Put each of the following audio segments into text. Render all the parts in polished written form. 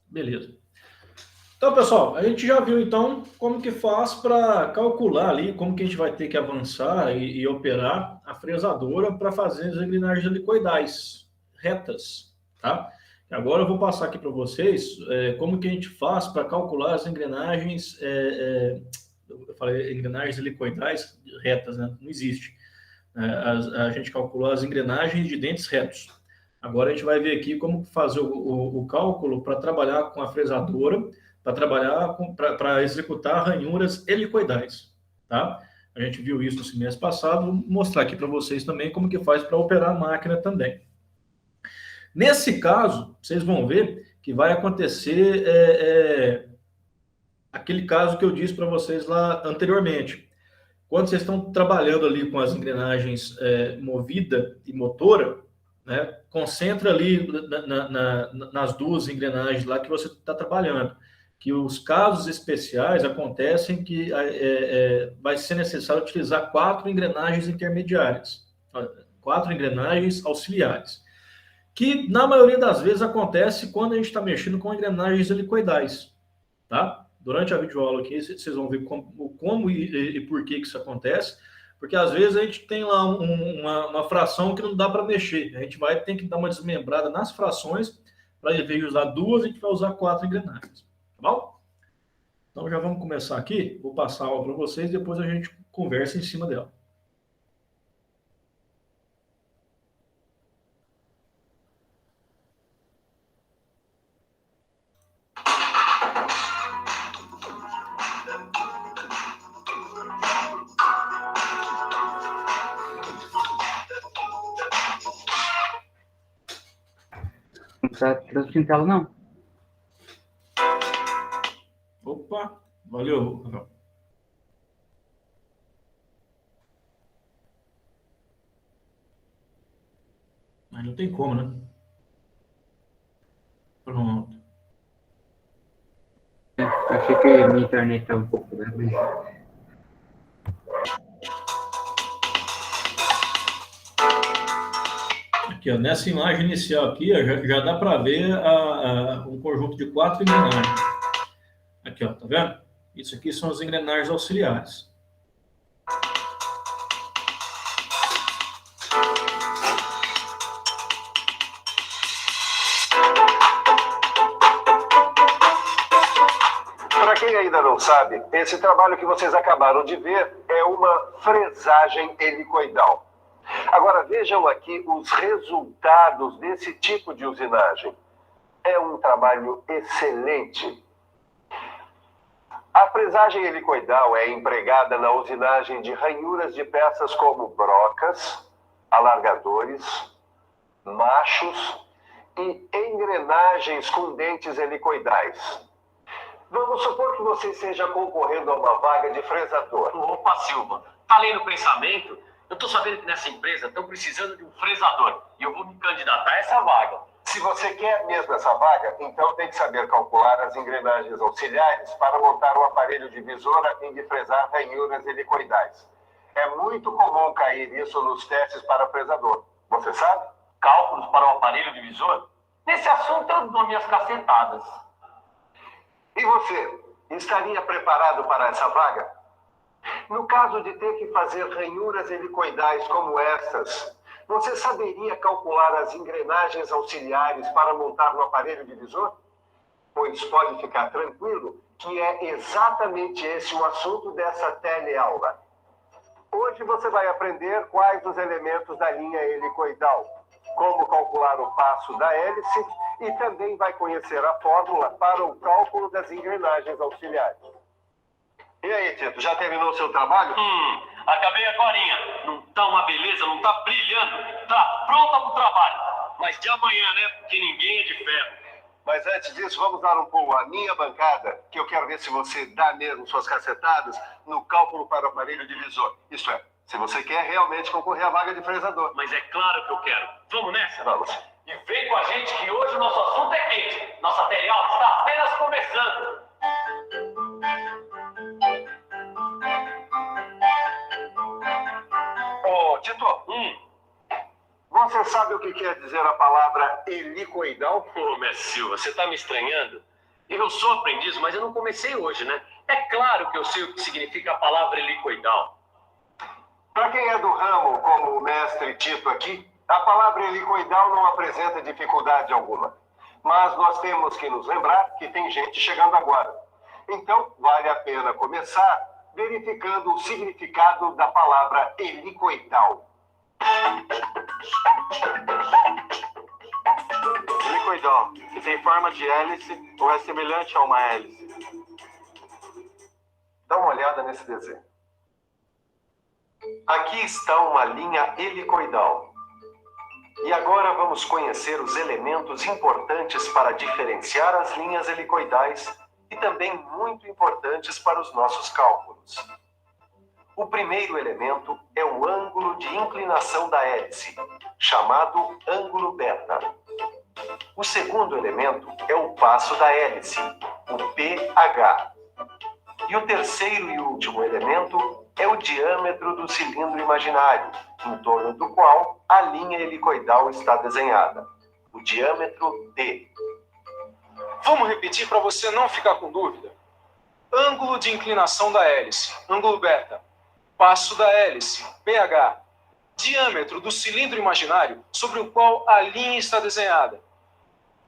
Beleza. Então, pessoal, a gente já viu, então, como que faz para calcular ali, como que a gente vai ter que avançar e operar a fresadora para fazer as engrenagens helicoidais retas, tá? Agora eu vou passar aqui para vocês como que a gente faz para calcular as engrenagens, eu falei engrenagens helicoidais retas, né? Não existe. A gente calculou as engrenagens de dentes retos. Agora a gente vai ver aqui como fazer o cálculo para trabalhar com a fresadora, para trabalhar para executar ranhuras helicoidais, tá? A gente viu isso no semestre passado, vou mostrar aqui para vocês também como que faz para operar a máquina também. Nesse caso, vocês vão ver que vai acontecer aquele caso que eu disse para vocês lá anteriormente. Quando vocês estão trabalhando ali com as engrenagens movida e motora, né, concentra ali nas duas engrenagens lá que você está trabalhando, que os casos especiais acontecem que vai ser necessário utilizar 4 engrenagens intermediárias, 4 engrenagens auxiliares, que na maioria das vezes acontece quando a gente está mexendo com engrenagens helicoidais, tá? Durante a videoaula aqui, vocês vão ver como e por que isso acontece, porque às vezes a gente tem lá uma fração que não dá para mexer, a gente vai ter que dar uma desmembrada nas frações, para em vez de usar 2, a gente vai usar 4 engrenagens, tá bom? Então já vamos começar aqui, vou passar a aula para vocês, depois a gente conversa em cima dela. Não está transmitindo tela, não. Opa, valeu. Mas não tem como, né? Pronto. Achei que a minha internet estava um pouco, né? Aqui, ó, nessa imagem inicial aqui, ó, já dá para ver um conjunto de 4 engrenagens. Aqui, ó, tá vendo? Isso aqui são as engrenagens auxiliares. Para quem ainda não sabe, esse trabalho que vocês acabaram de ver é uma fresagem helicoidal. Agora vejam aqui os resultados desse tipo de usinagem. É um trabalho excelente. A fresagem helicoidal é empregada na usinagem de ranhuras de peças como brocas, alargadores, machos e engrenagens com dentes helicoidais. Vamos supor que você esteja concorrendo a uma vaga de fresador. Opa, Silva, tá lendo o pensamento? Eu tô sabendo que nessa empresa estão precisando de um fresador e eu vou me candidatar a essa vaga. Se você quer mesmo essa vaga, então tem que saber calcular as engrenagens auxiliares para montar um aparelho divisor a fim de fresar ranhuras helicoidais. É muito comum cair isso nos testes para fresador. Você sabe? Cálculos para o aparelho divisor? Nesse assunto eu dou minhas cacetadas. E você, estaria preparado para essa vaga? No caso de ter que fazer ranhuras helicoidais como estas, você saberia calcular as engrenagens auxiliares para montar no aparelho divisor? Pois pode ficar tranquilo que é exatamente esse o assunto dessa teleaula. Hoje você vai aprender quais os elementos da linha helicoidal, como calcular o passo da hélice e também vai conhecer a fórmula para o cálculo das engrenagens auxiliares. E aí, Tito, já terminou o seu trabalho? Acabei agorinha. Não tá uma beleza, não tá brilhando. Tá pronta pro trabalho. Mas de amanhã, né? Porque ninguém é de ferro. Mas antes disso, vamos dar um pulo à minha bancada, que eu quero ver se você dá mesmo suas cacetadas no cálculo para o aparelho divisor. Isto é, se você quer realmente concorrer à vaga de fresador. Mas é claro que eu quero. Vamos nessa? Vamos. E vem com a gente que hoje o nosso assunto é quente. Nossa teleaula está apenas começando. Ô, Tito, você sabe o que quer dizer a palavra helicoidal? Ô, mestre Silva, você tá me estranhando? Eu sou aprendiz, mas eu não comecei hoje, né? É claro que eu sei o que significa a palavra helicoidal. Para quem é do ramo, como o mestre Tito aqui, a palavra helicoidal não apresenta dificuldade alguma. Mas nós temos que nos lembrar que tem gente chegando agora. Então, vale a pena começar verificando o significado da palavra helicoidal. Helicoidal, que tem forma de hélice ou é semelhante a uma hélice. Dá uma olhada nesse desenho. Aqui está uma linha helicoidal. E agora vamos conhecer os elementos importantes para diferenciar as linhas helicoidais e também muito importantes para os nossos cálculos. O primeiro elemento é o ângulo de inclinação da hélice, chamado ângulo beta. O segundo elemento é o passo da hélice, o pH. E o terceiro e último elemento é o diâmetro do cilindro imaginário, em torno do qual a linha helicoidal está desenhada, o diâmetro D. Vamos repetir para você não ficar com dúvida. Ângulo de inclinação da hélice, ângulo beta. Passo da hélice, pH. Diâmetro do cilindro imaginário sobre o qual a linha está desenhada.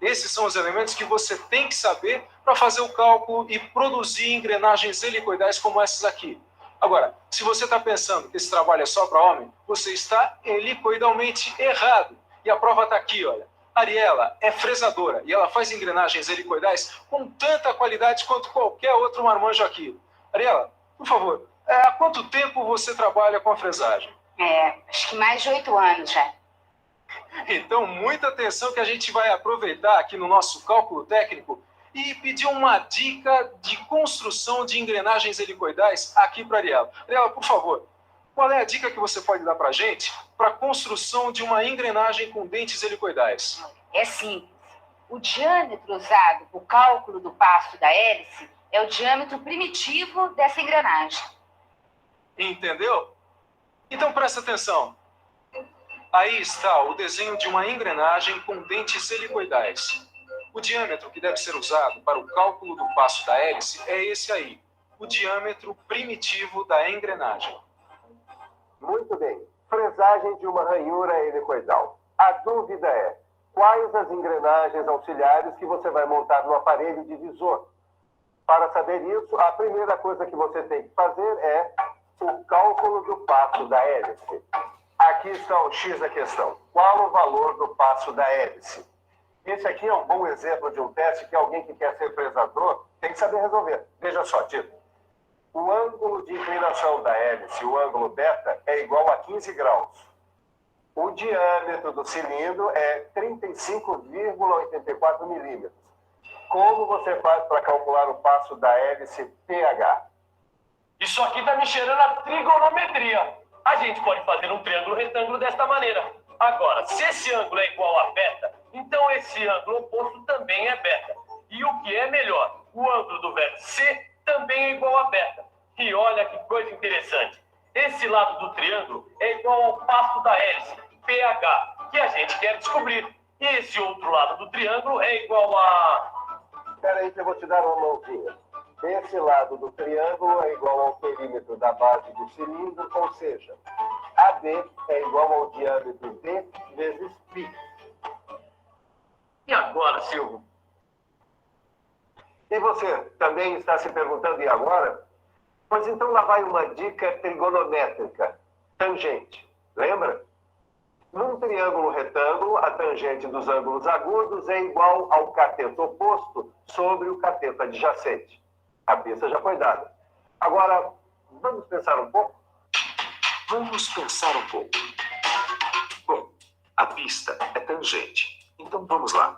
Esses são os elementos que você tem que saber para fazer o cálculo e produzir engrenagens helicoidais como essas aqui. Agora, se você está pensando que esse trabalho é só para homem, você está helicoidalmente errado. E a prova está aqui, olha. Ariela é fresadora e ela faz engrenagens helicoidais com tanta qualidade quanto qualquer outro marmanjo aqui. Ariela, por favor, há quanto tempo você trabalha com a fresagem? Acho que mais de 8 anos já. Então, muita atenção que a gente vai aproveitar aqui no nosso cálculo técnico e pedir uma dica de construção de engrenagens helicoidais aqui para a Ariela. Ariela, por favor, qual é a dica que você pode dar para a gente para a construção de uma engrenagem com dentes helicoidais? É simples. O diâmetro usado para o cálculo do passo da hélice é o diâmetro primitivo dessa engrenagem. Entendeu? Então presta atenção. Aí está o desenho de uma engrenagem com dentes helicoidais. O diâmetro que deve ser usado para o cálculo do passo da hélice é esse aí, o diâmetro primitivo da engrenagem. Muito bem. Fresagem de uma ranhura helicoidal. A dúvida é, quais as engrenagens auxiliares que você vai montar no aparelho divisor? Para saber isso, a primeira coisa que você tem que fazer é o cálculo do passo da hélice. Aqui está o X da questão. Qual o valor do passo da hélice? Esse aqui é um bom exemplo de um teste que alguém que quer ser fresador tem que saber resolver. Veja só, Tito. O ângulo de inclinação da hélice, o ângulo beta, é igual a 15 graus. O diâmetro do cilindro é 35,84 milímetros. Como você faz para calcular o passo da hélice pH? Isso aqui tá me cheirando a trigonometria. A gente pode fazer um triângulo retângulo desta maneira. Agora, se esse ângulo é igual a beta, então esse ângulo oposto também é beta. E o que é melhor, o ângulo do vértice C também é igual a beta. E olha que coisa interessante. Esse lado do triângulo é igual ao passo da hélice, pH, que a gente quer descobrir. E esse outro lado do triângulo é igual a... Espera aí que eu vou te dar uma mãozinha. Esse lado do triângulo é igual ao perímetro da base do cilindro, ou seja, AD é igual ao diâmetro D vezes π. E agora, Silvio? E você também está se perguntando, e agora? Pois então lá vai uma dica trigonométrica. Tangente. Lembra? Num triângulo retângulo, a tangente dos ângulos agudos é igual ao cateto oposto sobre o cateto adjacente. A pista já foi dada. Agora, vamos pensar um pouco? Vamos pensar um pouco. Bom, a pista é tangente. Então vamos lá.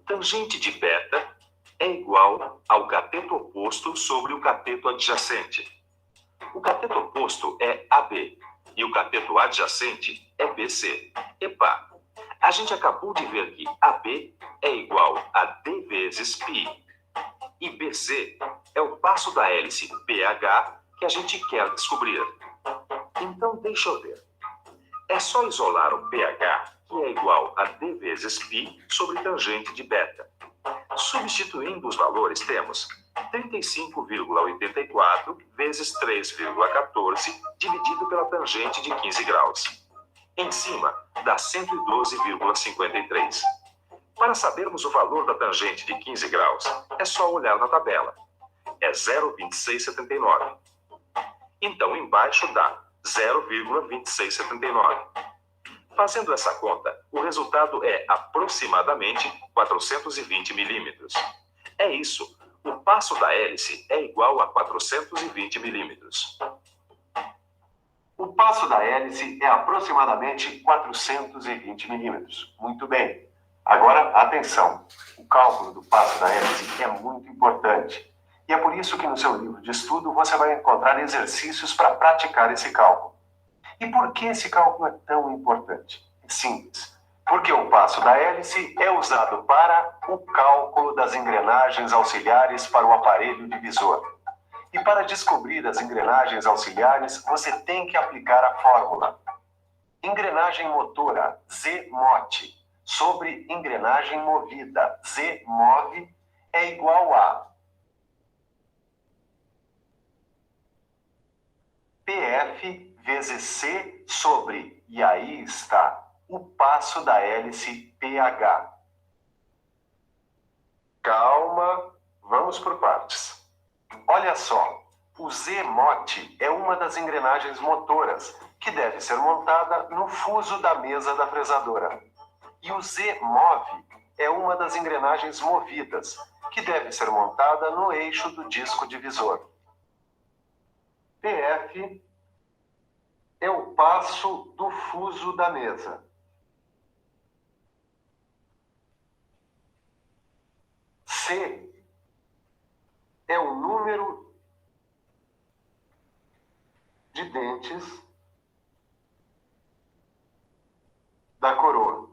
Tangente de beta é igual ao cateto oposto sobre o cateto adjacente. O cateto oposto é AB e o cateto adjacente é BC. Epa, a gente acabou de ver que AB é igual a D vezes π. E BC é o passo da hélice pH que a gente quer descobrir. Então deixa eu ver. É só isolar o pH, que é igual a D vezes π sobre tangente de beta. Substituindo os valores, temos 35,84 vezes 3,14 dividido pela tangente de 15 graus. Em cima, dá 112,53. Para sabermos o valor da tangente de 15 graus, é só olhar na tabela. É 0,2679. Então, embaixo dá 0,2679. Fazendo essa conta, o resultado é aproximadamente 420 milímetros. É isso. O passo da hélice é igual a 420 milímetros. O passo da hélice é aproximadamente 420 milímetros. Muito bem. Agora, atenção. O cálculo do passo da hélice é muito importante. E é por isso que no seu livro de estudo você vai encontrar exercícios para praticar esse cálculo. E por que esse cálculo é tão importante? É simples. Porque o passo da hélice é usado para o cálculo das engrenagens auxiliares para o aparelho divisor. E para descobrir as engrenagens auxiliares, você tem que aplicar a fórmula. Engrenagem motora, Z-MOT, sobre engrenagem movida, Z-MOV, é igual a PF vezes C sobre, e aí está, o passo da hélice PH. Calma, vamos por partes. Olha só, o Z-MOT é uma das engrenagens motoras, que deve ser montada no fuso da mesa da fresadora. E o Z-MOV é uma das engrenagens movidas, que deve ser montada no eixo do disco divisor. PF é o passo do fuso da mesa. C é o número de dentes da coroa.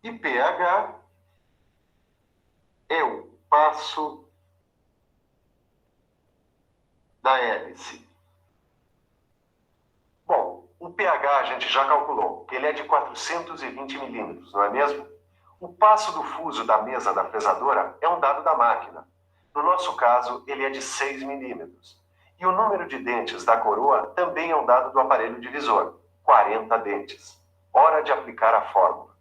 E PH é o passo da hélice. Bom, o pH a gente já calculou. Ele é de 420 milímetros, não é mesmo? O passo do fuso da mesa da fresadora é um dado da máquina. No nosso caso, ele é de 6 milímetros. E o número de dentes da coroa também é um dado do aparelho divisor, 40 dentes. Hora de aplicar a fórmula.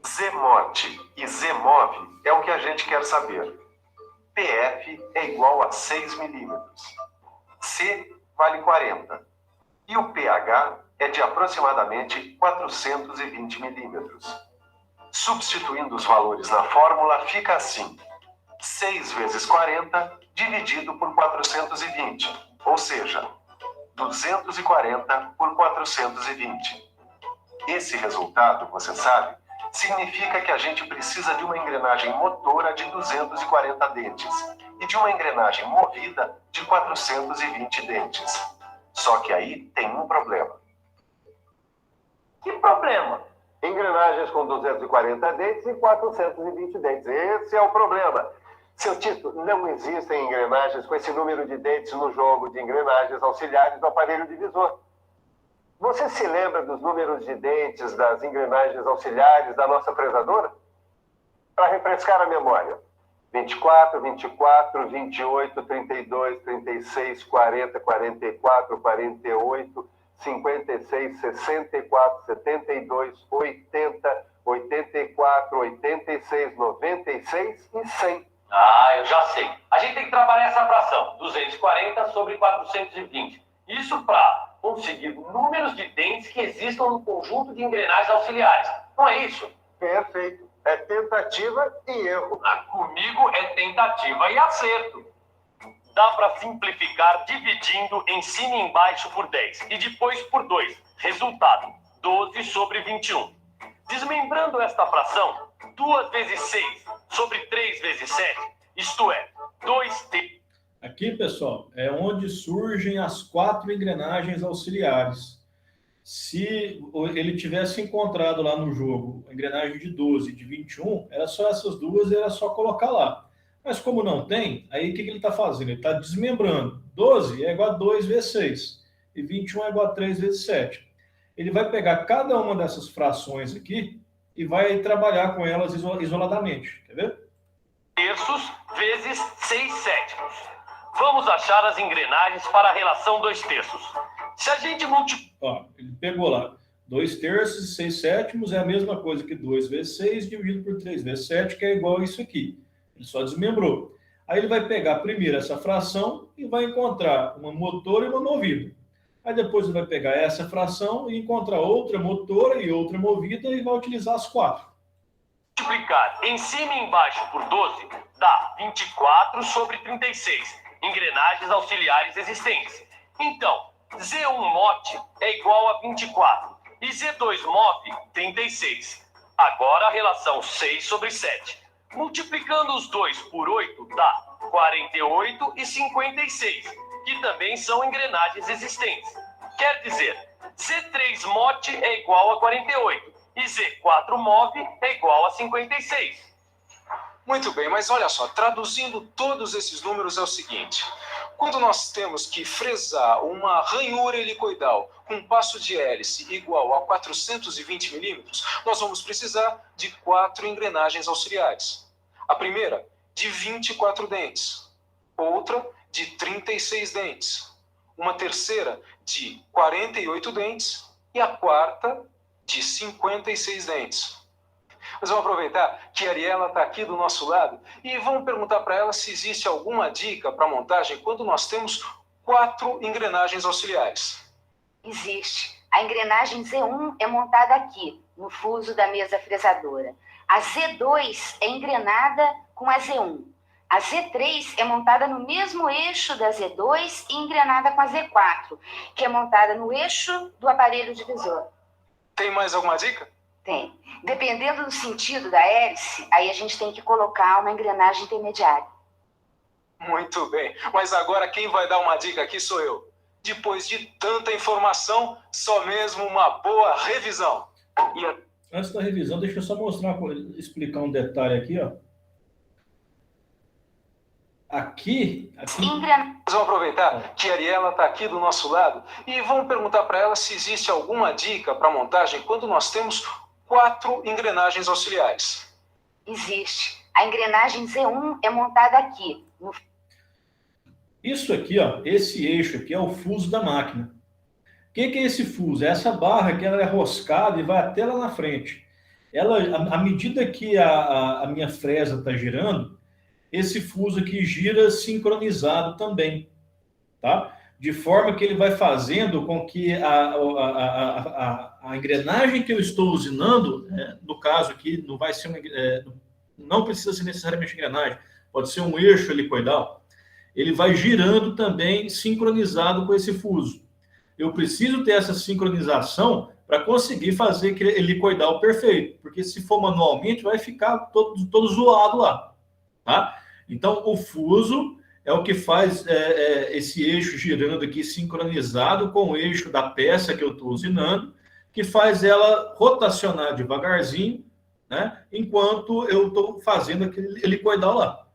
Z-MOT e Z-MOV é o que a gente quer saber. PF é igual a 6 milímetros. C vale 40. E o pH é de aproximadamente 420 milímetros. Substituindo os valores na fórmula, fica assim. 6 vezes 40 dividido por 420, ou seja, 240 por 420. Esse resultado, você sabe, significa que a gente precisa de uma engrenagem motora de 240 dentes e de uma engrenagem movida de 420 dentes. Só que aí tem um problema. Que problema? Engrenagens com 240 dentes e 420 dentes. Esse é o problema. Seu Tito, não existem engrenagens com esse número de dentes no jogo de engrenagens auxiliares do aparelho divisor. Você se lembra dos números de dentes das engrenagens auxiliares da nossa fresadora? Para refrescar a memória. 24, 24, 28, 32, 36, 40, 44, 48, 56, 64, 72, 80, 84, 86, 96 e 100. Ah, eu já sei. A gente tem que trabalhar essa fração. 240 sobre 420. Isso para conseguir números de dentes que existam no conjunto de engrenagens auxiliares. Não é isso? Perfeito. É tentativa e erro. Comigo é tentativa e acerto. Dá para simplificar dividindo em cima e embaixo por 10 e depois por 2. Resultado, 12 sobre 21. Desmembrando esta fração, 2 vezes 6 sobre 3 vezes 7, isto é, 2t. Aqui, pessoal, é onde surgem as 4 engrenagens auxiliares. Se ele tivesse encontrado lá no jogo a engrenagem de 12 e de 21, era só essas duas, era só colocar lá. Mas como não tem, aí o que ele está fazendo? Ele está desmembrando. 12 é igual a 2 vezes 6 e 21 é igual a 3 vezes 7. ele vai pegar cada uma dessas frações aqui e vai trabalhar com elas isoladamente. Quer ver? Terços vezes 6 sétimos. Vamos achar as engrenagens para a relação 2 terços. Se a gente multiplicar... Ó, ele pegou lá 2 terços e 6 sétimos, é a mesma coisa que 2 vezes 6 dividido por 3 vezes 7, que é igual a isso aqui. Ele só desmembrou. Aí ele vai pegar primeiro essa fração e vai encontrar uma motora e uma movida. Aí depois ele vai pegar essa fração e encontrar outra motora e outra movida e vai utilizar as 4. Multiplicar em cima e embaixo por 12 dá 24 sobre 36 engrenagens auxiliares existentes. Então, Z1 mote é igual a 24 e Z2 move 36. Agora a relação 6 sobre 7. Multiplicando os dois por 8 dá 48 e 56, que também são engrenagens existentes. Quer dizer, Z3 mote é igual a 48 e Z4 move é igual a 56. Muito bem, mas olha só, traduzindo todos esses números é o seguinte. Quando nós temos que fresar uma ranhura helicoidal com um passo de hélice igual a 420 milímetros, nós vamos precisar de 4 engrenagens auxiliares. A primeira, de 24 dentes. Outra, de 36 dentes. Uma terceira, de 48 dentes. E a quarta, de 56 dentes. Mas vamos aproveitar que a Ariela está aqui do nosso lado e vamos perguntar para ela se existe alguma dica para montagem quando nós temos 4 engrenagens auxiliares. Existe. A engrenagem Z1 é montada aqui, no fuso da mesa fresadora. A Z2 é engrenada com a Z1. A Z3 é montada no mesmo eixo da Z2 e engrenada com a Z4, que é montada no eixo do aparelho divisor. Tem mais alguma dica? Tem. Dependendo do sentido da hélice, aí a gente tem que colocar uma engrenagem intermediária. Muito bem. Mas agora quem vai dar uma dica aqui sou eu. Depois de tanta informação, só mesmo uma boa revisão. Antes da revisão, deixa eu só explicar um detalhe aqui, ó. Aqui... Vamos aproveitar que a Ariela está aqui do nosso lado e vamos perguntar para ela se existe alguma dica para montagem quando nós temos 4 engrenagens auxiliares. Existe. A engrenagem Z1 é montada aqui. Isso aqui, ó, esse eixo aqui é o fuso da máquina. O que é esse fuso? É essa barra que ela é roscada e vai até lá na frente. Ela, à medida que a minha fresa está girando, esse fuso aqui gira sincronizado também, tá? De forma que ele vai fazendo com que a engrenagem que eu estou usinando, no caso aqui, não vai ser não precisa ser necessariamente engrenagem, pode ser um eixo helicoidal, ele vai girando também sincronizado com esse fuso. Eu preciso ter essa sincronização para conseguir fazer aquele helicoidal perfeito, porque se for manualmente vai ficar todo zoado lá, tá? Então, o fuso é o que faz esse eixo girando aqui sincronizado com o eixo da peça que eu estou usinando, que faz ela rotacionar devagarzinho, né, enquanto eu estou fazendo aquele helicoidal lá.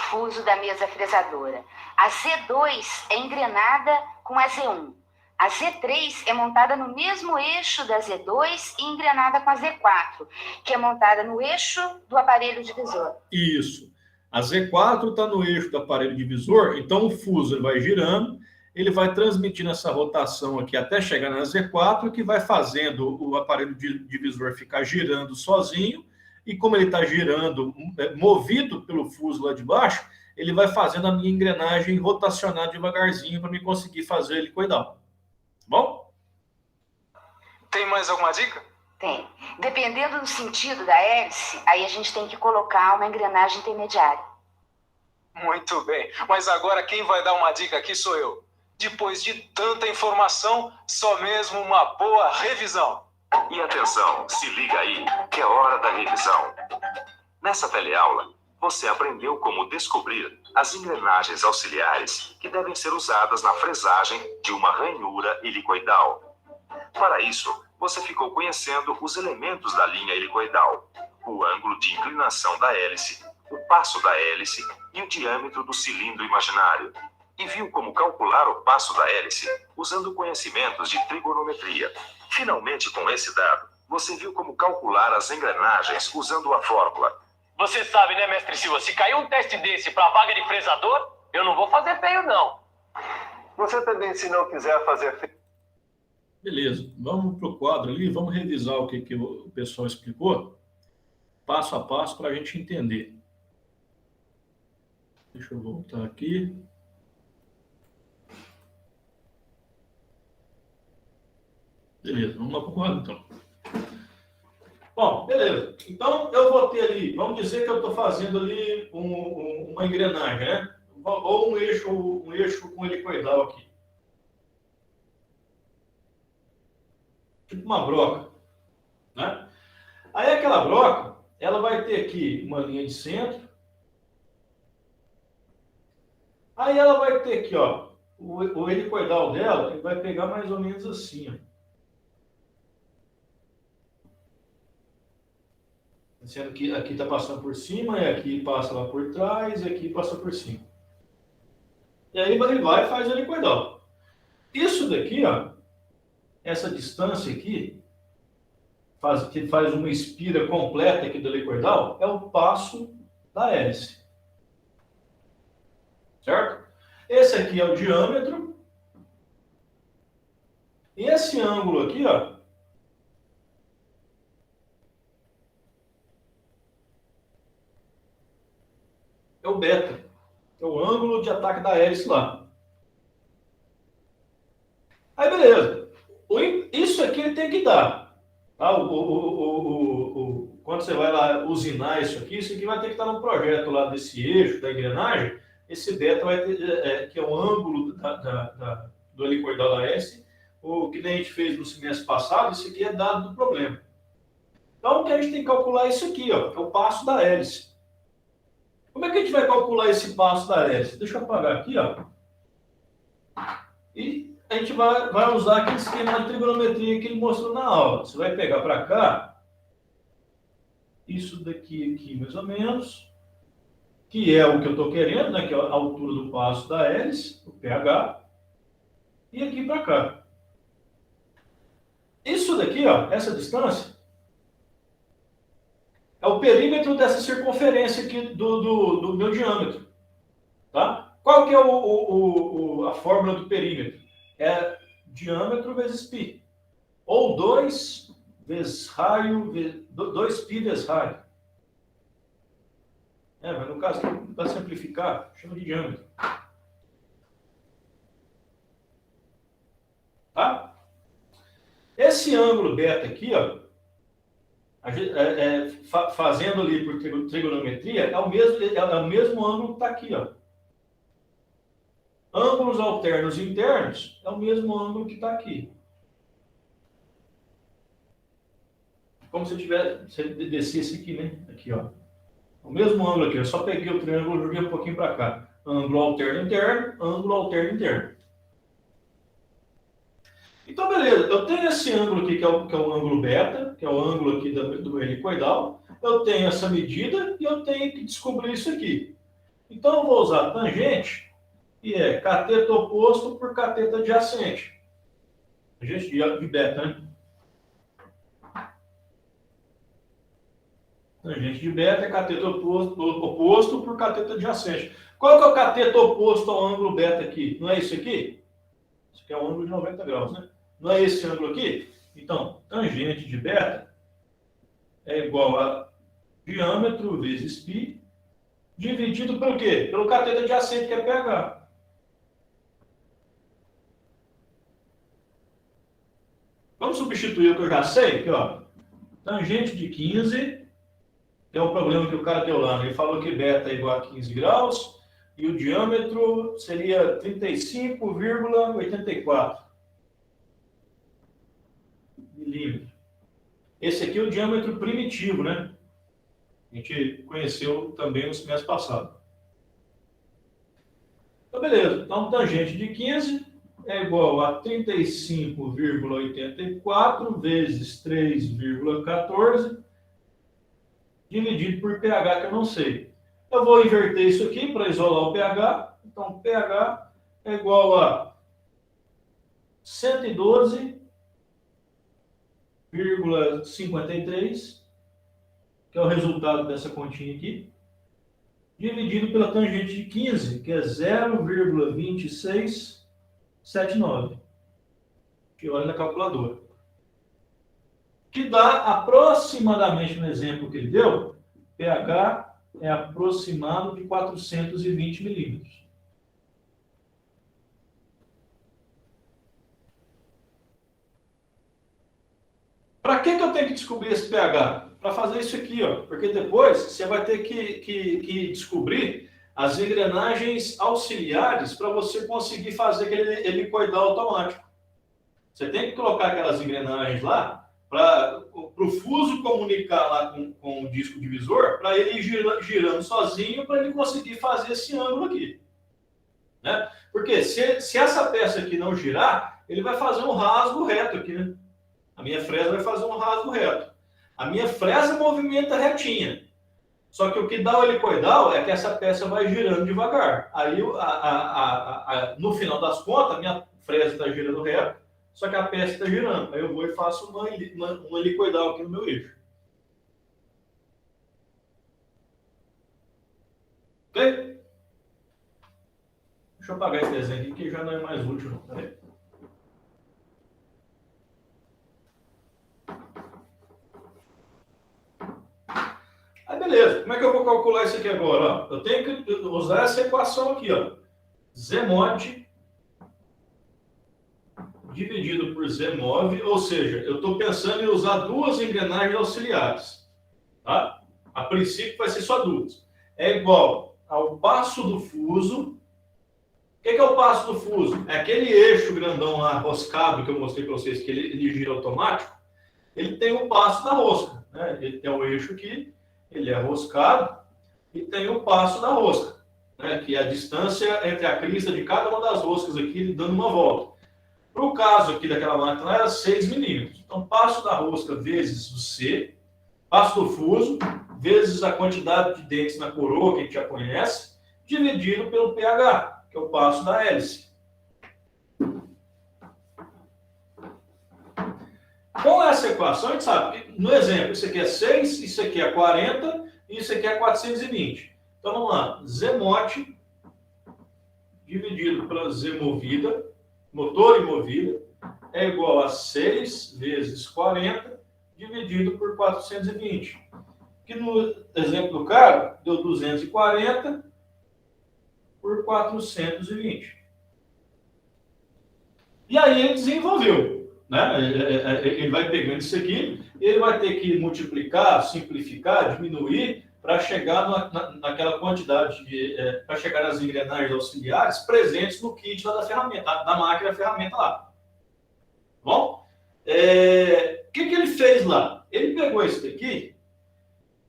Fuso da mesa fresadora. A Z2 é engrenada com a Z1. A Z3 é montada no mesmo eixo da Z2 e engrenada com a Z4, que é montada no eixo do aparelho divisor. Isso. A Z4 está no eixo do aparelho divisor, então o fuso ele vai girando, ele vai transmitindo essa rotação aqui até chegar na Z4, que vai fazendo o aparelho divisor ficar girando sozinho, e como ele está girando, movido pelo fuso lá de baixo, ele vai fazendo a minha engrenagem rotacionar devagarzinho para me conseguir fazer ele helicoidal. Tá bom? Tem mais alguma dica? Tem. Dependendo do sentido da hélice, aí a gente tem que colocar uma engrenagem intermediária. Muito bem. Mas agora quem vai dar uma dica aqui sou eu. Depois de tanta informação, só mesmo uma boa revisão. E atenção, se liga aí, que é hora da revisão. Nessa teleaula, você aprendeu como descobrir as engrenagens auxiliares que devem ser usadas na fresagem de uma ranhura helicoidal. Para isso, você ficou conhecendo os elementos da linha helicoidal, o ângulo de inclinação da hélice, o passo da hélice e o diâmetro do cilindro imaginário. e viu como calcular o passo da hélice usando conhecimentos de trigonometria. Finalmente, com esse dado, você viu como calcular as engrenagens usando a fórmula. Você sabe, né, mestre Silva? Se cair um teste desse para vaga de fresador, eu não vou fazer feio, não. Você também, se não quiser fazer... Beleza, vamos para o quadro ali, vamos revisar o que o pessoal explicou, passo a passo, para a gente entender. Deixa eu voltar aqui. Beleza, vamos lá para o quadro, então. Bom, beleza. Então, eu vou ter ali, vamos dizer que eu estou fazendo ali uma engrenagem, né? Ou um eixo com helicoidal aqui. Tipo uma broca, né? Aí aquela broca, ela vai ter aqui uma linha de centro. Aí ela vai ter aqui, ó, o helicoidal dela, ele vai pegar mais ou menos assim, ó. Sendo que aqui está passando por cima, e aqui passa lá por trás, e aqui passa por cima. E aí ele vai e faz o helicoidal. Isso daqui, ó, essa distância aqui, que faz uma espira completa aqui do helicoidal, é o passo da hélice. Certo? Esse aqui é o diâmetro. E esse ângulo aqui, ó, é o beta. É o ângulo de ataque da hélice lá. Aí, beleza. Isso aqui ele tem que dar. Tá? Quando você vai lá usinar isso aqui vai ter que estar no projeto lá desse eixo, da engrenagem. Esse beta vai ter, que é o ângulo do helicoidal da hélice. O que a gente fez no semestre passado, isso aqui é dado do problema. Então, o que a gente tem que calcular é isso aqui, ó, que é o passo da hélice. Como é que a gente vai calcular esse passo da hélice? Deixa eu apagar aqui, ó. E a gente vai usar aquele esquema de trigonometria que ele mostrou na aula. Você vai pegar para cá, isso daqui aqui mais ou menos, que é o que eu estou querendo, né? Que é a altura do passo da hélice, o pH, e aqui para cá. Isso daqui, ó, essa distância, é o perímetro dessa circunferência aqui do meu diâmetro. Tá? Qual que é a fórmula do perímetro? É diâmetro vezes π. Ou 2 vezes raio, 2π vezes raio. Mas no caso, para simplificar, chama de diâmetro. Tá? Esse ângulo beta aqui, ó, fazendo ali por trigonometria, é o mesmo ângulo que está aqui, ó. Ângulos alternos internos é o mesmo ângulo que está aqui. Como se eu descesse aqui, né? Aqui, ó. O mesmo ângulo aqui. Eu só peguei o triângulo e joguei um pouquinho para cá. Ângulo alterno interno, ângulo alterno interno. Então, beleza. Eu tenho esse ângulo aqui, que é o ângulo beta, que é o ângulo aqui do helicoidal. Eu tenho essa medida e eu tenho que descobrir isso aqui. Então, eu vou usar tangente, que é cateto oposto por cateto adjacente. Tangente de beta, né? Tangente de beta é cateto oposto por cateto adjacente. Qual que é o cateto oposto ao ângulo beta aqui? Não é isso aqui? Isso aqui é um ângulo de 90 graus, né? Não é esse ângulo aqui? Então, tangente de beta é igual a diâmetro vezes π, dividido pelo quê? Pelo cateto adjacente, que é pH. Vamos substituir o que eu já sei? Aqui, ó. Tangente de 15, que é o problema que o cara deu lá. Ele falou que beta é igual a 15 graus e o diâmetro seria 35,84 milímetros. Esse aqui é o diâmetro primitivo, né? A gente conheceu também no semestre passado. Então, beleza. Então, tangente de 15 é igual a 35,84 vezes 3,14 dividido por pH, que eu não sei. Eu vou inverter isso aqui para isolar o pH. Então, pH é igual a 112,53, que é o resultado dessa continha aqui, dividido pela tangente de 15, que é 0,2679. Que olha na calculadora. Que dá aproximadamente, no exemplo que ele deu, pH é aproximado de 420 milímetros. Para que eu tenho que descobrir esse pH? Para fazer isso aqui, ó, porque depois você vai ter que descobrir as engrenagens auxiliares para você conseguir fazer aquele helicoidal automático. Você tem que colocar aquelas engrenagens lá para o fuso comunicar lá com o disco divisor, para ele ir girando sozinho, para ele conseguir fazer esse ângulo aqui. Né? Porque se essa peça aqui não girar, ele vai fazer um rasgo reto aqui, né? A minha fresa vai fazer um rasgo reto. A minha fresa movimenta retinha. Só que o que dá o helicoidal é que essa peça vai girando devagar. Aí, no final das contas, a minha fresa está girando reto, só que a peça está girando. Aí eu vou e faço um helicoidal aqui no meu eixo. Ok? Deixa eu apagar esse desenho aqui, que já não é mais útil. Não. Peraí. Aí, beleza. Como é que eu vou calcular isso aqui agora? Ó, eu tenho que usar essa equação aqui, ó. Zmod dividido por Zmov, ou seja, eu estou pensando em usar duas engrenagens auxiliares. Tá? A princípio vai ser só duas. É igual ao passo do fuso. O que é o passo do fuso? É aquele eixo grandão lá, roscado, que eu mostrei para vocês, que ele gira automático. Ele tem o passo da rosca. Né? Ele tem o eixo aqui, ele é roscado, e tem o passo da rosca, né? Que é a distância entre a crista de cada uma das roscas aqui, dando uma volta. Para o caso aqui daquela máquina, era 6 milímetros. Então, passo da rosca vezes o C, passo do fuso, vezes a quantidade de dentes na coroa, que a gente já conhece, dividido pelo pH, que é o passo da hélice. Com essa equação, a gente sabe que, no exemplo, isso aqui é 6, isso aqui é 40 e isso aqui é 420. Então, vamos lá. Zmot dividido pela Z movida, motor e movida, é igual a 6 vezes 40 dividido por 420. Que no exemplo do cara, deu 240 por 420. E aí ele desenvolveu. Né? Ele vai pegando isso aqui, ele vai ter que multiplicar, simplificar, diminuir para chegar naquela quantidade, para chegar nas engrenagens auxiliares presentes no kit lá da ferramenta, da máquina ferramenta lá. Bom, o que ele fez lá? Ele pegou isso daqui,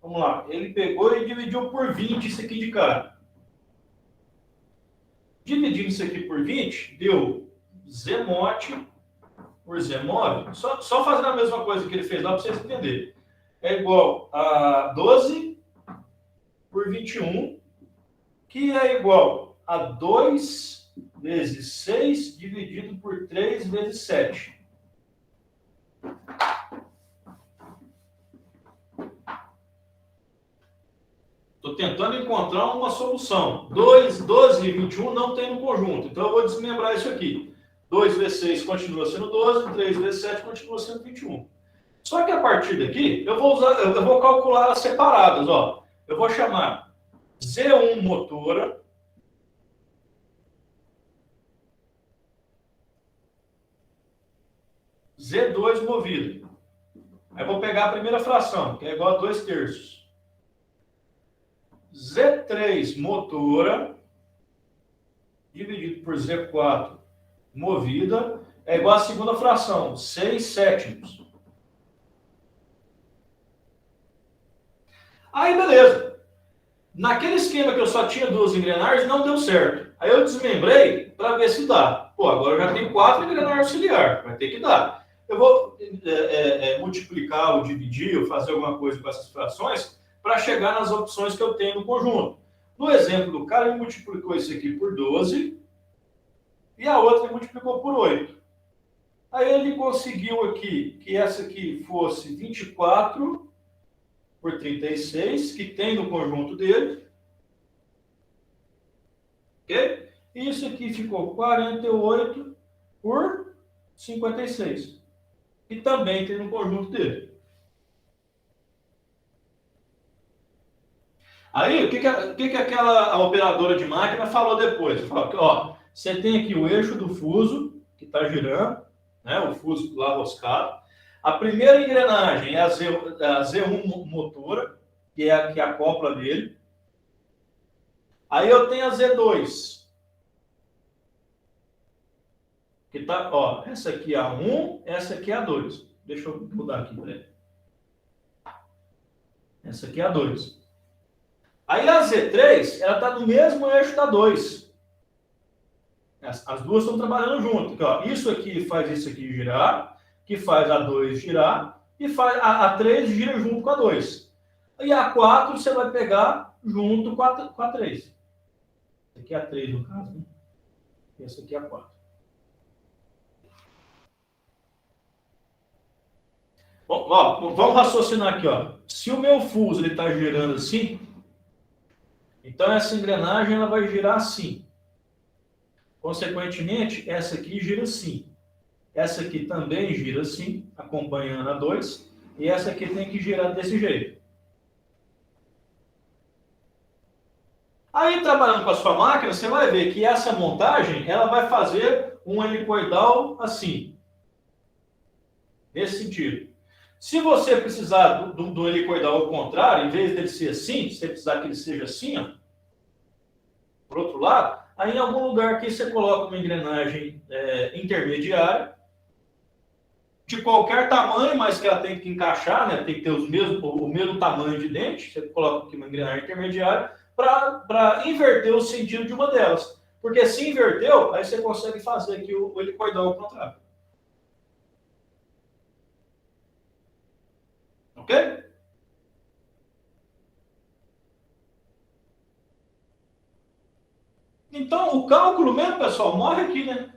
vamos lá, ele pegou e dividiu por 20 isso aqui de cara. Dividindo isso aqui por 20, deu Zmot por Zmov, só fazendo a mesma coisa que ele fez lá para vocês entenderem. É igual a 12 por 21, que é igual a 2 vezes 6 dividido por 3 vezes 7. Estou tentando encontrar uma solução. 12 e 21 não tem no conjunto, então eu vou desmembrar isso aqui. 2 vezes 6 continua sendo 12, 3 vezes 7 continua sendo 21. Só que a partir daqui, eu vou calcular as separadas. Ó. Eu vou chamar Z1 motora, Z2 movida. Aí vou pegar a primeira fração, que é igual a 2 terços. Z3 motora, dividido por Z4 movida, é igual à segunda fração, 6 sétimos. Aí, beleza. Naquele esquema que eu só tinha duas engrenagens, não deu certo. Aí eu desmembrei para ver se dá. Pô, agora eu já tenho 4 engrenagens auxiliares, vai ter que dar. Eu vou multiplicar ou dividir, ou fazer alguma coisa com essas frações, para chegar nas opções que eu tenho no conjunto. No exemplo do cara, ele multiplicou isso aqui por 12, e a outra ele multiplicou por 8. Aí ele conseguiu aqui que essa aqui fosse 24 por 36, que tem no conjunto dele. Ok? Isso aqui ficou 48 por 56, que também tem no conjunto dele. Aí, o que aquela operadora de máquina falou depois? Falou que, ó, você tem aqui o eixo do fuso, que está girando, né, o fuso lá roscado. A primeira engrenagem é a Z1 motora, que é a que acopla nele. Aí eu tenho a Z2, que tá, ó, essa aqui é a 1, essa aqui é a 2. Deixa eu mudar aqui, peraí. Essa aqui é a 2. Aí a Z3, ela está no mesmo eixo da 2. As duas estão trabalhando junto. Então, ó, isso aqui faz isso aqui girar, que faz a 2 girar, e faz a 3 gira junto com a 2. E a 4 você vai pegar junto com a 3. Essa aqui é a 3 no caso, né? E essa aqui é a 4. Bom, ó, vamos raciocinar aqui, ó. Se o meu fuso está girando assim, então essa engrenagem ela vai girar assim. Consequentemente, essa aqui gira assim. Essa aqui também gira assim, acompanhando a 2. E essa aqui tem que girar desse jeito. Aí, trabalhando com a sua máquina, você vai ver que essa montagem ela vai fazer um helicoidal assim. Nesse sentido. Se você precisar do helicoidal ao contrário, em vez dele ser assim, se você precisar que ele seja assim, ó, por outro lado, aí em algum lugar aqui você coloca uma engrenagem intermediária, de qualquer tamanho, mas que ela tem que encaixar, né? Tem que ter o mesmo tamanho de dente. Você coloca aqui uma engrenagem intermediária para inverter o sentido de uma delas. Porque se inverteu, aí você consegue fazer aqui o helicoidal ao contrário. Ok? Então, o cálculo mesmo, pessoal, morre aqui, né?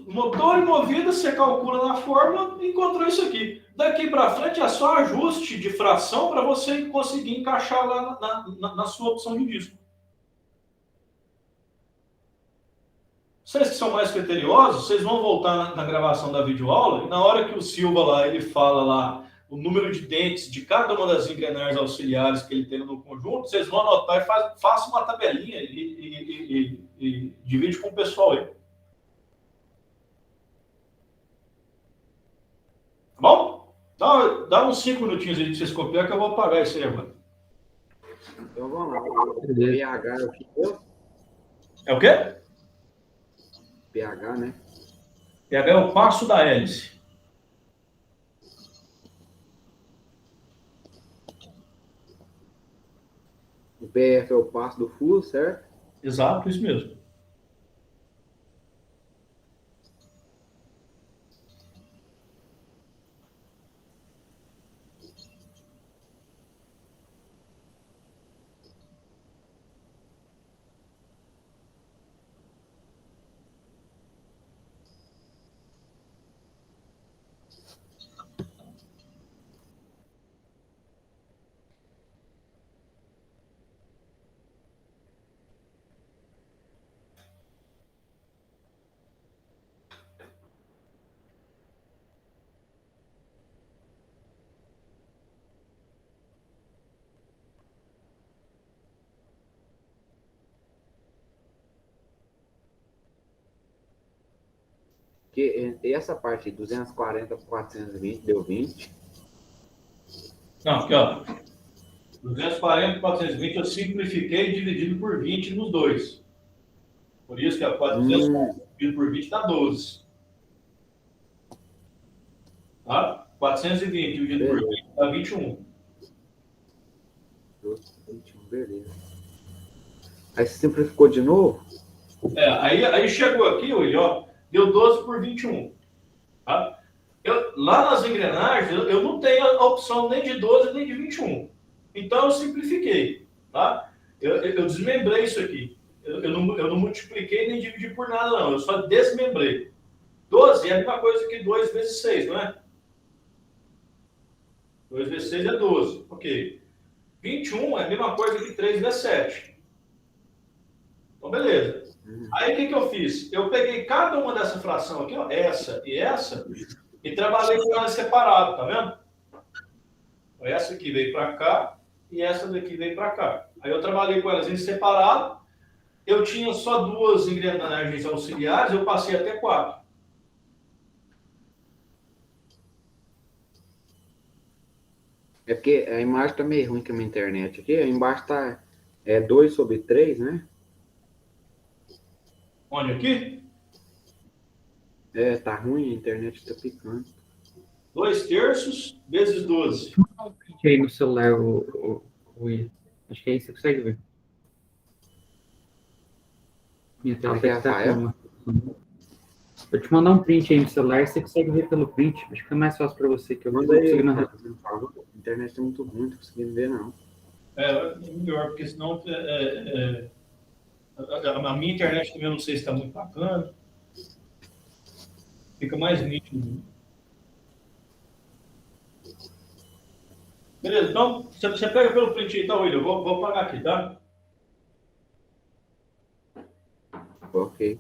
Motor e movida, você calcula na fórmula e encontrou isso aqui. Daqui para frente é só ajuste de fração para você conseguir encaixar lá na sua opção de disco. Vocês que são mais criteriosos, vocês vão voltar na gravação da videoaula e na hora que o Silva lá, ele fala lá o número de dentes de cada uma das engrenagens auxiliares que ele tem no conjunto, vocês vão anotar e façam uma tabelinha e divide com o pessoal aí. Tá bom? Dá uns 5 minutinhos aí de vocês copiar que eu vou apagar isso aí agora. Então vamos lá. pH é o que deu? É o quê? pH, né? pH é o passo da hélice. O PF é o passo do fuso, certo? Exato, isso mesmo. E essa parte, 240 por 420, deu 20. Não, aqui, ó. 240 por 420 eu simplifiquei dividido por 20 nos dois. Por isso que a 440 dividido por 20 dá 12. Tá? 420 dividido por 20 dá 21. 21, beleza. Aí você simplificou de novo? Aí chegou aqui, William, ó. Deu 12 por 21. Tá? Lá nas engrenagens, eu não tenho a opção nem de 12 nem de 21. Então, eu simplifiquei. Tá? Eu desmembrei isso aqui. eu não multipliquei nem dividi por nada, não. Eu só desmembrei. 12 é a mesma coisa que 2 vezes 6, não é? 2 vezes 6 é 12. Ok. 21 é a mesma coisa que 3 vezes 7. Então, beleza. Aí, o que eu fiz? Eu peguei cada uma dessa fração aqui, ó, essa e essa, e trabalhei com elas separado, tá vendo? Essa aqui veio para cá e essa daqui veio para cá. Aí eu trabalhei com elas em separado. Eu tinha só 2 engrenagens auxiliares, eu passei até 4. É porque a imagem tá meio ruim com a minha internet aqui. Aí embaixo tá 2/3, né? Onde aqui? Tá ruim, a internet tá picando. 2/3 vezes 12. Aí no celular, o Ian. Acho que aí você consegue ver. Minha tela Aqui é tá Rafael? Vou te mandar um print aí no celular, você consegue ver pelo print. Acho que é mais fácil para você, que eu não Manda aí, consigo não. por favor. A internet tá muito ruim, não tô conseguindo ver, não. É melhor, porque senão a minha internet também eu não sei se está muito bacana. Fica mais nítido. Beleza, então você pega pelo print aí, tá, William? Vou apagar aqui, tá? Ok.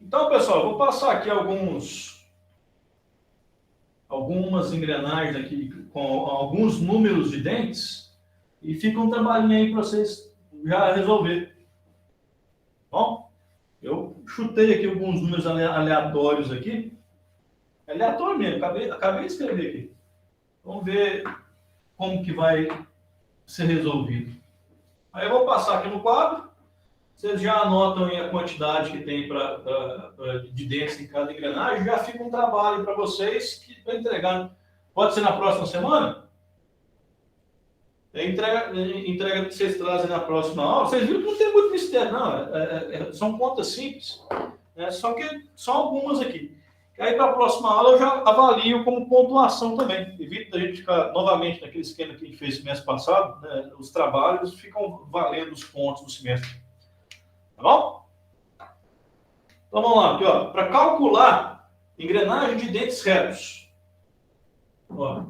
Então, pessoal, eu vou passar aqui algumas engrenagens aqui com alguns números de dentes e fica um trabalhinho aí para vocês já resolver. Bom, eu chutei aqui alguns números aleatórios aqui. Aleatório mesmo, acabei de escrever aqui. Vamos ver como que vai ser resolvido. Aí eu vou passar aqui no quadro. Vocês já anotam aí a quantidade que tem de dentes em cada engrenagem. Já fica um trabalho para vocês para entregar. Pode ser na próxima semana? Entrega que vocês trazem na próxima aula. Vocês viram que não tem muito mistério, não. São contas simples. Só que são algumas aqui. Aí, para a próxima aula, eu já avalio como pontuação também. Evita a gente ficar novamente naquele esquema que a gente fez semestre passado. Né? Os trabalhos ficam valendo os pontos do semestre. Tá bom? Então, vamos lá. Aqui, ó. Para calcular engrenagem de dentes retos. Ó.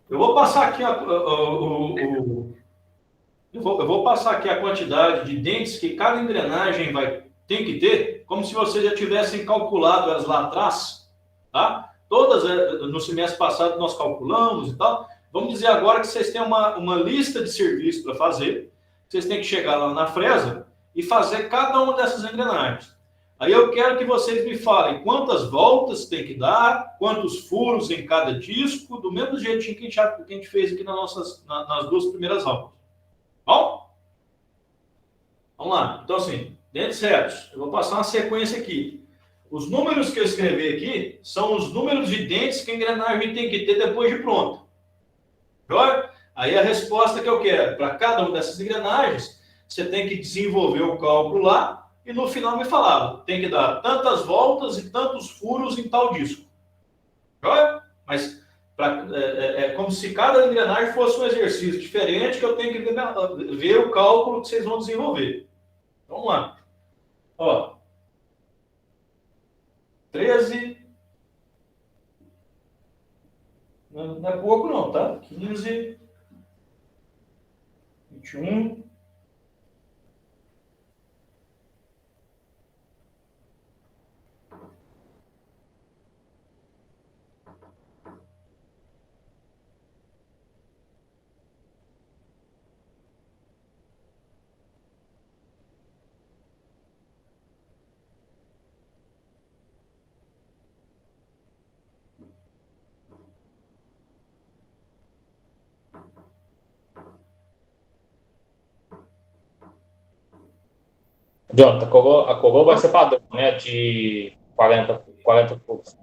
Eu vou passar aqui eu vou passar aqui a quantidade de dentes que cada engrenagem tem que ter, como se vocês já tivessem calculado elas lá atrás, tá? Todas no semestre passado nós calculamos e tal. Vamos dizer agora que vocês têm uma lista de serviços para fazer. Vocês têm que chegar lá na fresa e fazer cada uma dessas engrenagens. Aí eu quero que vocês me falem quantas voltas tem que dar, quantos furos em cada disco, do mesmo jeitinho que a gente fez aqui nas 2 primeiras aulas. Bom? Vamos lá. Então, assim, dentes retos. Eu vou passar uma sequência aqui. Os números que eu escrevi aqui são os números de dentes que a engrenagem tem que ter depois de pronto. Joia? Aí a resposta que eu quero, para cada uma dessas engrenagens, você tem que desenvolver o cálculo lá e no final me falava, tem que dar tantas voltas e tantos furos em tal disco. Joia? Mas é como se cada engrenagem fosse um exercício diferente que eu tenho que ver o cálculo que vocês vão desenvolver. Vamos lá. Ó. 13. Não é pouco não, tá? 15. 21. Jonathan, a coroa vai ser padrão, né? De 40 furos.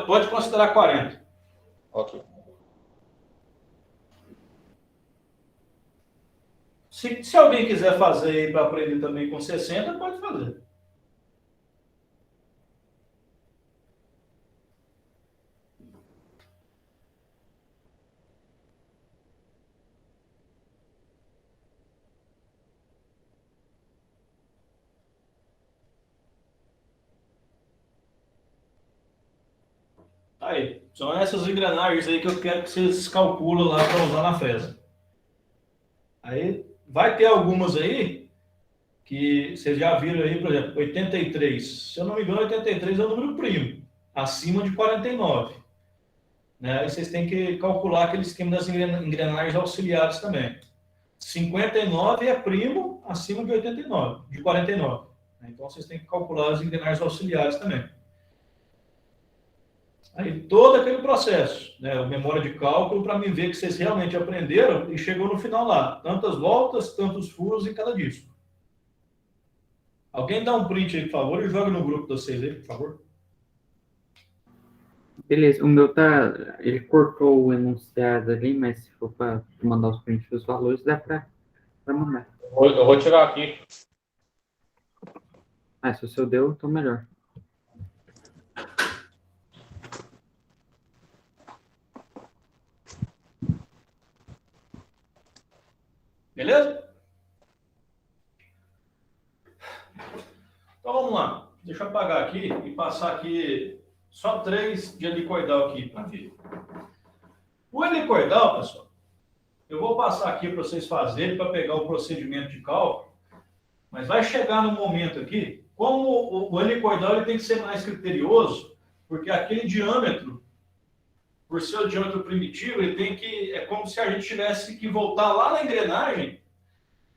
Pode considerar 40. Ok. Se alguém quiser fazer aí para aprender também com 60, pode fazer. Aí, são essas engrenagens aí que eu quero que vocês calculem lá para usar na festa. Aí, vai ter algumas aí que vocês já viram aí, por exemplo, 83. Se eu não me engano, 83 é o número primo, acima de 49. Né? Aí vocês têm que calcular aquele esquema das engrenagens auxiliares também. 59 é primo acima de 89, de 49. Então, vocês têm que calcular as engrenagens auxiliares também. Aí, todo aquele processo, né, a memória de cálculo, para mim ver que vocês realmente aprenderam e chegou no final lá. Tantas voltas, tantos furos em cada disco. Alguém dá um print aí, por favor, e joga no grupo de vocês aí, por favor. Beleza, o meu tá... Ele cortou o enunciado ali, mas se for para mandar os prints dos valores, dá para mandar. Eu vou tirar aqui. Ah, se o seu deu, então melhor. Beleza? Então vamos lá. Deixa eu apagar aqui e passar aqui só 3 de helicoidal aqui para ver. O helicoidal, pessoal, eu vou passar aqui para vocês fazerem para pegar o procedimento de cálculo, mas vai chegar no momento aqui, como o helicoidal ele tem que ser mais criterioso, porque aquele diâmetro, por ser o diâmetro primitivo, ele tem que, é como se a gente tivesse que voltar lá na engrenagem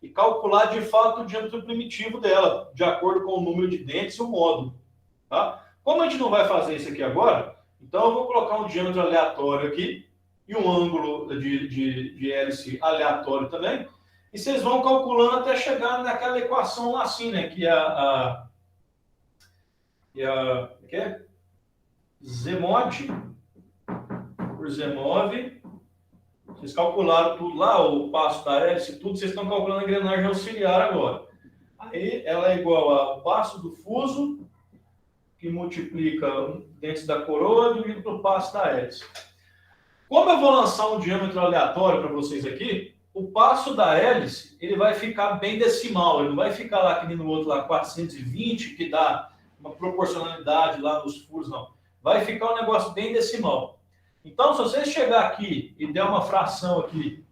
e calcular de fato o diâmetro primitivo dela, de acordo com o número de dentes e o módulo. Tá? Como a gente não vai fazer isso aqui agora, então eu vou colocar um diâmetro aleatório aqui e um ângulo de hélice aleatório também, e vocês vão calculando até chegar naquela equação lá assim, né, que é Zmod por Zmov. Vocês calcularam tudo lá, o passo da hélice, tudo, vocês estão calculando a engrenagem auxiliar agora. Aí ela é igual ao passo do fuso, que multiplica dentro da coroa, dividido pelo passo da hélice. Como eu vou lançar um diâmetro aleatório para vocês aqui, o passo da hélice ele vai ficar bem decimal, ele não vai ficar lá que nem no outro lá 420, que dá uma proporcionalidade lá nos furos, não. Vai ficar um negócio bem decimal. Então, se vocês chegar aqui e der uma fração aqui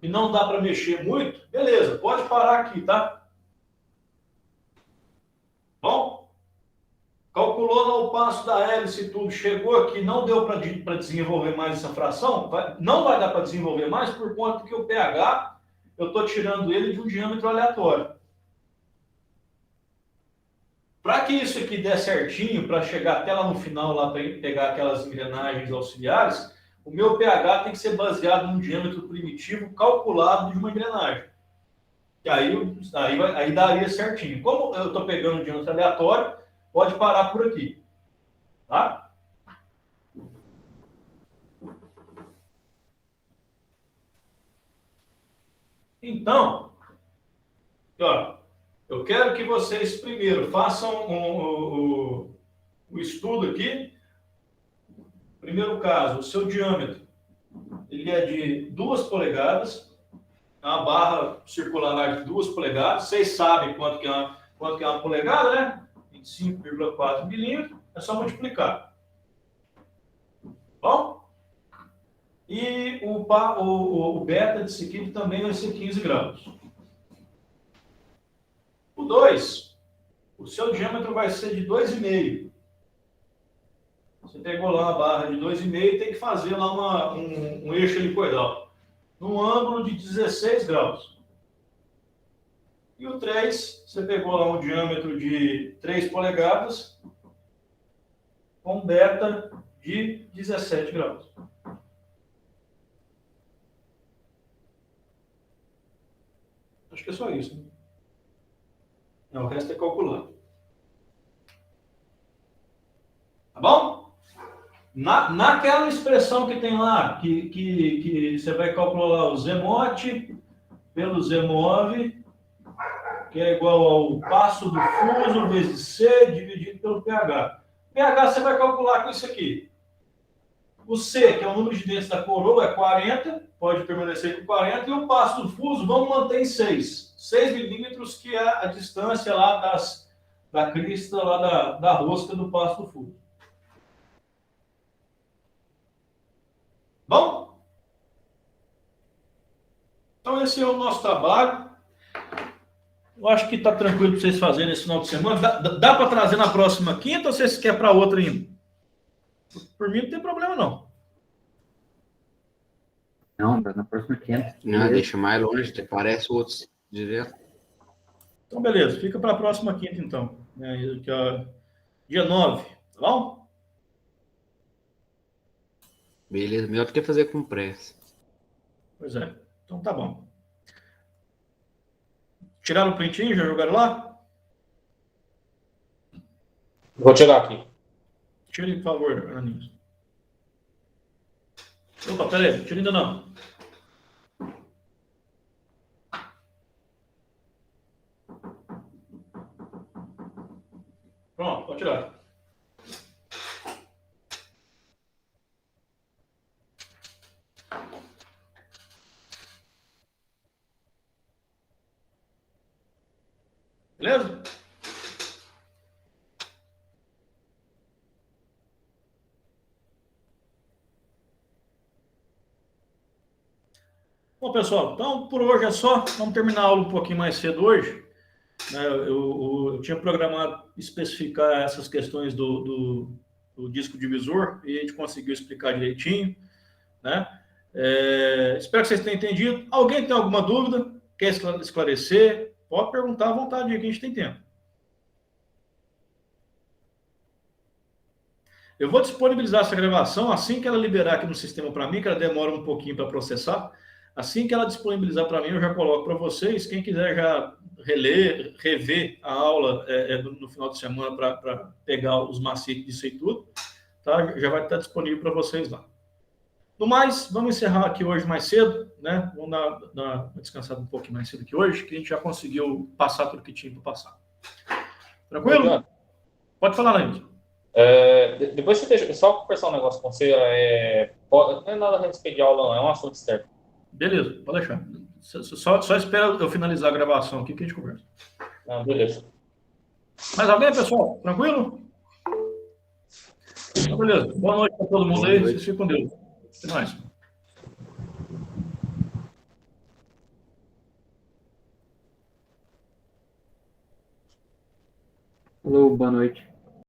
e não dá para mexer muito, beleza, pode parar aqui, tá? Bom, calculou lá o passo da hélice e tudo, chegou aqui, não deu para desenvolver mais essa fração, não vai dar para desenvolver mais por conta que o pH, eu estou tirando ele de um diâmetro aleatório. Para que isso aqui dê certinho, para chegar até lá no final, lá para pegar aquelas engrenagens auxiliares, o meu pH tem que ser baseado num diâmetro primitivo calculado de uma engrenagem. E aí daria certinho. Como eu estou pegando um diâmetro aleatório, pode parar por aqui. Tá? Então, ó, eu quero que vocês primeiro façam o estudo aqui. Primeiro caso, o seu diâmetro ele é de 2 polegadas, uma barra circular de 2 polegadas. Vocês sabem quanto que é uma polegada, né? 25,4 milímetros. É só multiplicar. Bom? E o beta desse aqui também vai ser 15 graus. O 2, o seu diâmetro vai ser de 2,5. Você pegou lá uma barra de 2,5 e tem que fazer lá um eixo helicoidal. Num ângulo de 16 graus. E o 3, você pegou lá um diâmetro de 3 polegadas com beta de 17 graus. Acho que é só isso, né? Não, o resto é calculado. Tá bom? Naquela expressão que tem lá, que você vai calcular lá o Zmot pelo Z9, que é igual ao passo do fuso vezes C dividido pelo pH. pH você vai calcular com isso aqui. O C, que é o número de dentes da coroa, é 40, pode permanecer com 40, e o passo do fuso, vamos manter em 6. 6 milímetros, que é a distância lá da crista, lá da rosca do passo do fuso. Bom? Então, esse é o nosso trabalho. Eu acho que está tranquilo para vocês fazerem esse final de semana. Dá para trazer na próxima quinta ou vocês querem para outra ainda? Por mim não tem problema, não. Não, dá na próxima quinta. Não, deixa mais longe, parece outros direto. Então, beleza. Fica para a próxima quinta, então. Aqui, ó, dia 9, tá bom? Beleza, melhor do que fazer com pressa. Pois é. Então, tá bom. Tiraram o printinho? Já jogaram lá? Vou tirar aqui. Tire, por favor, Aninhos. Opa, peraí. Tira ainda não. Pronto, pode tirar. Beleza? Bom, pessoal, então por hoje é só. Vamos terminar a aula um pouquinho mais cedo hoje. Eu tinha programado especificar essas questões do disco divisor e a gente conseguiu explicar direitinho, né? Espero que vocês tenham entendido. Alguém tem alguma dúvida? Quer esclarecer? Pode perguntar à vontade, que a gente tem tempo. Eu vou disponibilizar essa gravação assim que ela liberar aqui no sistema para mim, que ela demora um pouquinho para processar. Assim que ela disponibilizar para mim, eu já coloco para vocês. Quem quiser já rever a aula no final de semana para pegar os macetes disso e tudo, tá? Já vai estar disponível para vocês lá. No mais, vamos encerrar aqui hoje mais cedo, né? Vamos dar uma descansada um pouquinho mais cedo que hoje, que a gente já conseguiu passar tudo que tinha para passar. Tranquilo? Pode falar, Leandro. Depois você deixa, só conversar um negócio com você. Não é nada a respeito de aula, não, é um assunto externo. Beleza, pode deixar. Só espera eu finalizar a gravação aqui que a gente conversa. Não, beleza. Mais alguém, pessoal? Tranquilo? Então, beleza. Boa noite para todo mundo aí. Vocês ficam com Deus. Até mais. Alô, boa noite.